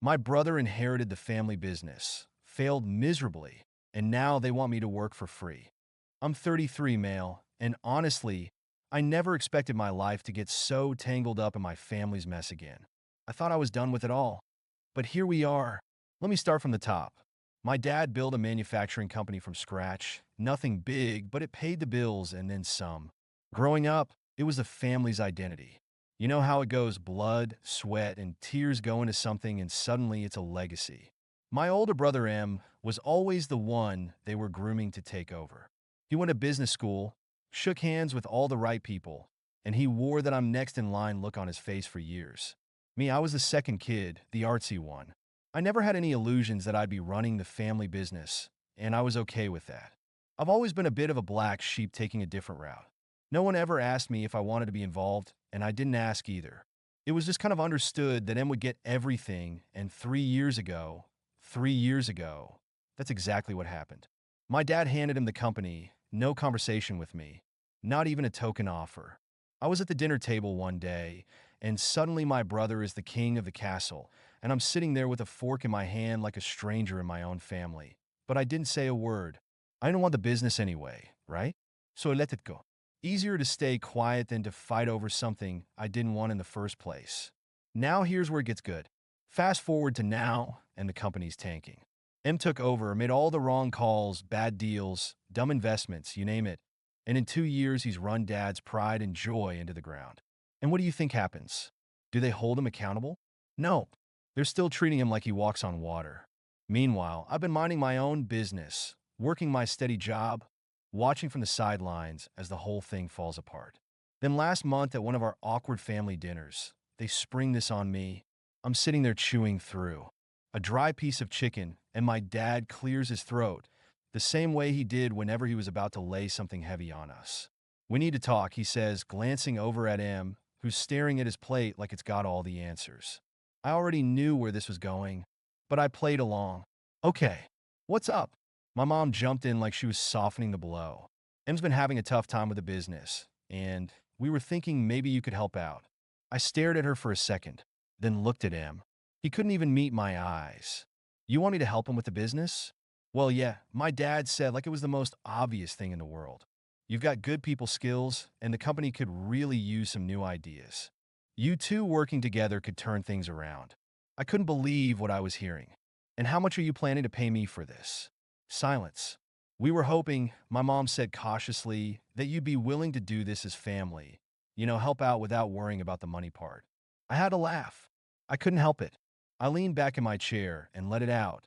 My brother inherited the family business, failed miserably, and now they want me to work for free. I'm 33, male, and honestly, I never expected my life to get so tangled up in my family's mess again. I thought I was done with it all. But here we are. Let me start from the top. My dad built a manufacturing company from scratch. Nothing big, but it paid the bills and then some. Growing up, it was the family's identity. You know how it goes: blood, sweat, and tears go into something, and suddenly it's a legacy. My older brother M was always the one they were grooming to take over. He went to business school, shook hands with all the right people, and he wore that "I'm next in line" look on his face for years. Me, I was the second kid, the artsy one. I never had any illusions that I'd be running the family business, and I was okay with that. I've always been a bit of a black sheep taking a different route. No one ever asked me if I wanted to be involved, and I didn't ask either. It was just kind of understood that M would get everything, and 3 years ago, that's exactly what happened. My dad handed him the company, no conversation with me, not even a token offer. I was at the dinner table one day, and suddenly my brother is the king of the castle, and I'm sitting there with a fork in my hand like a stranger in my own family. But I didn't say a word. I didn't want the business anyway, right? So I let it go. Easier to stay quiet than to fight over something I didn't want in the first place. Now here's where it gets good. Fast forward to now, and the company's tanking. M took over, made all the wrong calls, bad deals, dumb investments, you name it. And in 2 years, he's run Dad's pride and joy into the ground. And what do you think happens? Do they hold him accountable? No. They're still treating him like he walks on water. Meanwhile, I've been minding my own business, working my steady job, watching from the sidelines as the whole thing falls apart. Then last month at one of our awkward family dinners, they spring this on me. I'm sitting there chewing through a dry piece of chicken, and my dad clears his throat, the same way he did whenever he was about to lay something heavy on us. "We need to talk," he says, glancing over at M, who's staring at his plate like it's got all the answers. I already knew where this was going, but I played along. "Okay, what's up?" My mom jumped in like she was softening the blow. "M's been having a tough time with the business, and we were thinking maybe you could help out." I stared at her for a second, then looked at M. He couldn't even meet my eyes. "You want me to help him with the business?" "Well, yeah," my dad said like it was the most obvious thing in the world. "You've got good people skills, and the company could really use some new ideas. You two working together could turn things around." I couldn't believe what I was hearing. "And how much are you planning to pay me for this?" Silence. "We were hoping," my mom said cautiously, "that you'd be willing to do this as family. Help out without worrying about the money part." I had to laugh. I couldn't help it. I leaned back in my chair and let it out,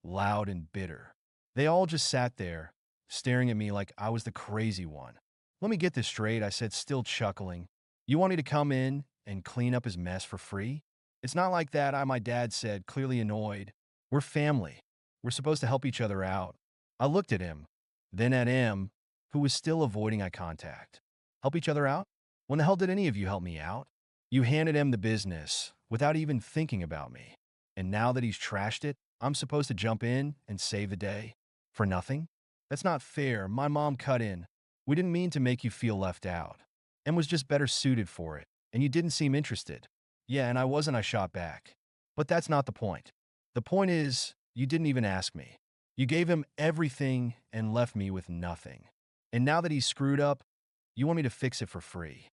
loud and bitter. They all just sat there, staring at me like I was the crazy one. "Let me get this straight," I said, still chuckling. "You want me to come in and clean up his mess for free?" "It's not like that," my dad said, clearly annoyed. "We're family. We're supposed to help each other out." I looked at him, then at M, who was still avoiding eye contact. "Help each other out? When the hell did any of you help me out? You handed him the business without even thinking about me. And now that he's trashed it, I'm supposed to jump in and save the day? For nothing? That's not fair," my mom cut in. "We didn't mean to make you feel left out. M was just better suited for it, and you didn't seem interested." "Yeah, and I wasn't," I shot back. "But that's not the point. The point is, you didn't even ask me. You gave him everything and left me with nothing. And now that he's screwed up, you want me to fix it for free.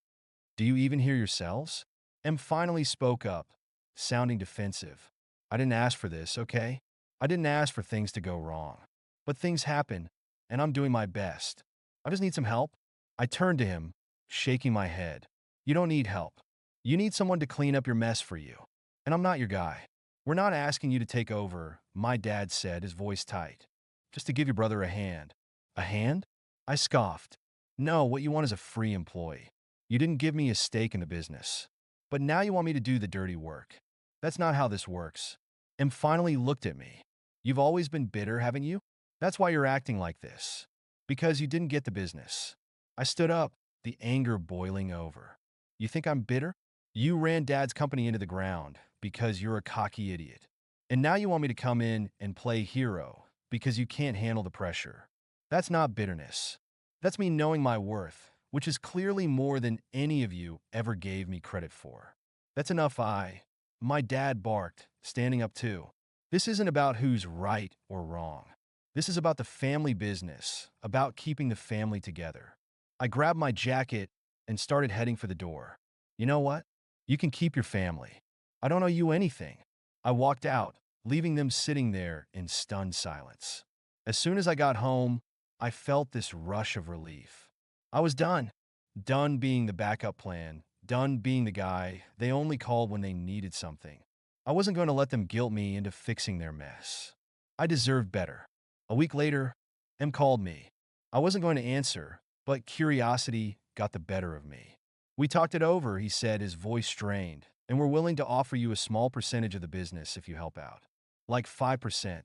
Do you even hear yourselves?" M finally spoke up, sounding defensive. "I didn't ask for this, okay? I didn't ask for things to go wrong. But things happen, and I'm doing my best. I just need some help." I turned to him, shaking my head. "You don't need help. You need someone to clean up your mess for you. And I'm not your guy. We're not asking you to take over," my dad said, his voice tight. "Just to give your brother a hand." "A hand?" I scoffed. "No, what you want is a free employee. You didn't give me a stake in the business. But now you want me to do the dirty work. That's not how this works." And finally looked at me. "You've always been bitter, haven't you? That's why you're acting like this. Because you didn't get the business." I stood up, the anger boiling over. "You think I'm bitter? You ran Dad's company into the ground because you're a cocky idiot. And now you want me to come in and play hero because you can't handle the pressure. That's not bitterness. That's me knowing my worth, which is clearly more than any of you ever gave me credit for. That's enough." My dad barked, standing up too. This isn't about who's right or wrong. This is about the family business, about keeping the family together. I grabbed my jacket and started heading for the door. You know what? You can keep your family. I don't owe you anything. I walked out, leaving them sitting there in stunned silence. As soon as I got home, I felt this rush of relief. I was done. Done being the backup plan, done being the guy they only called when they needed something. I wasn't going to let them guilt me into fixing their mess. I deserved better. A week later, M called me. I wasn't going to answer, but curiosity got the better of me. We talked it over, he said, his voice strained, and we're willing to offer you a small percentage of the business if you help out. Like 5%.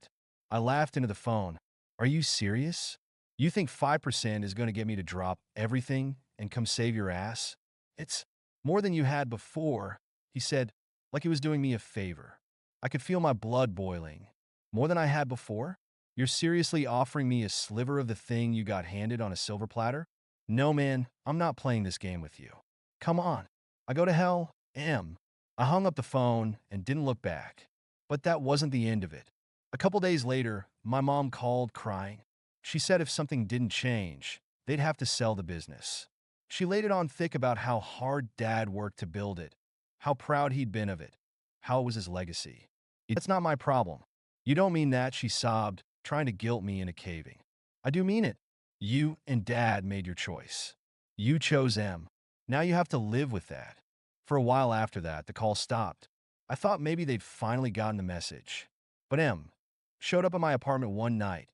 I laughed into the phone. Are you serious? You think 5% is going to get me to drop everything and come save your ass? It's more than you had before, he said, like he was doing me a favor. I could feel my blood boiling. More than I had before? You're seriously offering me a sliver of the thing you got handed on a silver platter? No, man, I'm not playing this game with you. Come on. I go to hell, M. I hung up the phone and didn't look back. But that wasn't the end of it. A couple days later, my mom called crying. She said if something didn't change, they'd have to sell the business. She laid it on thick about how hard Dad worked to build it, how proud he'd been of it, how it was his legacy. That's not my problem. You don't mean that, she sobbed, trying to guilt me into caving. I do mean it. You and Dad made your choice. You chose M. Now you have to live with that. For a while after that, the call stopped. I thought maybe they'd finally gotten the message. But M showed up at my apartment one night,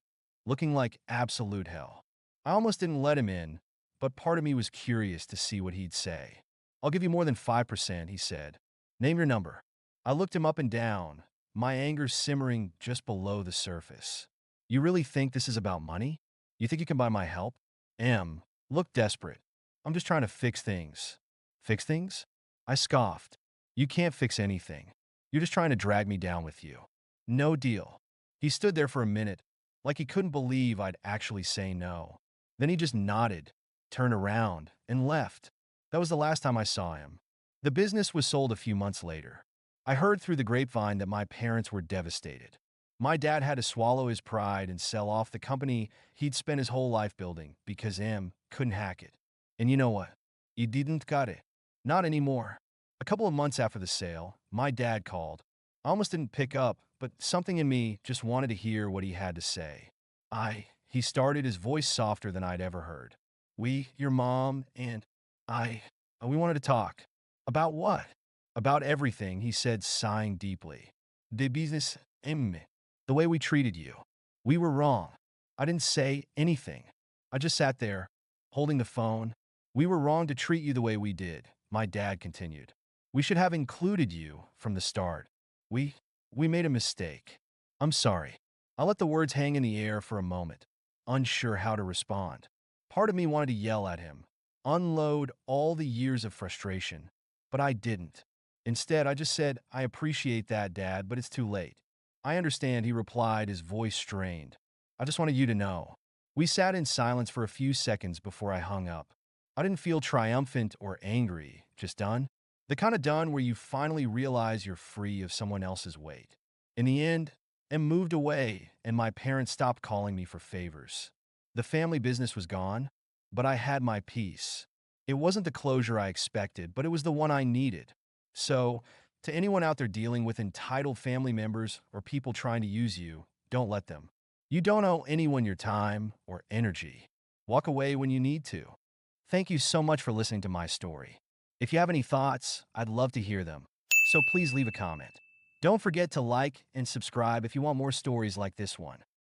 looking like absolute hell. I almost didn't let him in, but part of me was curious to see what he'd say. I'll give you more than 5%, he said. Name your number. I looked him up and down, my anger simmering just below the surface. You really think this is about money? You think you can buy my help? M looked desperate. I'm just trying to fix things. Fix things? I scoffed. You can't fix anything. You're just trying to drag me down with you. No deal. He stood there for a minute, like he couldn't believe I'd actually say no. Then he just nodded, turned around, and left. That was the last time I saw him. The business was sold a few months later. I heard through the grapevine that my parents were devastated. My dad had to swallow his pride and sell off the company he'd spent his whole life building because M couldn't hack it. And you know what? He didn't got it. Not anymore. A couple of months after the sale, my dad called. I almost didn't pick up, but something in me just wanted to hear what he had to say. He started, his voice softer than I'd ever heard. Your mom, and we wanted to talk. About what? About everything, he said, sighing deeply. The business, the way we treated you. We were wrong. I didn't say anything. I just sat there, holding the phone. We were wrong to treat you the way we did, my dad continued. We should have included you from the start. We made a mistake. I'm sorry. I let the words hang in the air for a moment, unsure how to respond. Part of me wanted to yell at him, unload all the years of frustration, but I didn't. Instead, I just said, I appreciate that, Dad, but it's too late. I understand, he replied, his voice strained. I just wanted you to know. We sat in silence for a few seconds before I hung up. I didn't feel triumphant or angry, just done. The kind of done where you finally realize you're free of someone else's weight. In the end, M moved away, and my parents stopped calling me for favors. The family business was gone, but I had my peace. It wasn't the closure I expected, but it was the one I needed. So, to anyone out there dealing with entitled family members or people trying to use you, don't let them. You don't owe anyone your time or energy. Walk away when you need to. Thank you so much for listening to my story. If you have any thoughts, I'd love to hear them. So please leave a comment. Don't forget to like and subscribe if you want more stories like this one.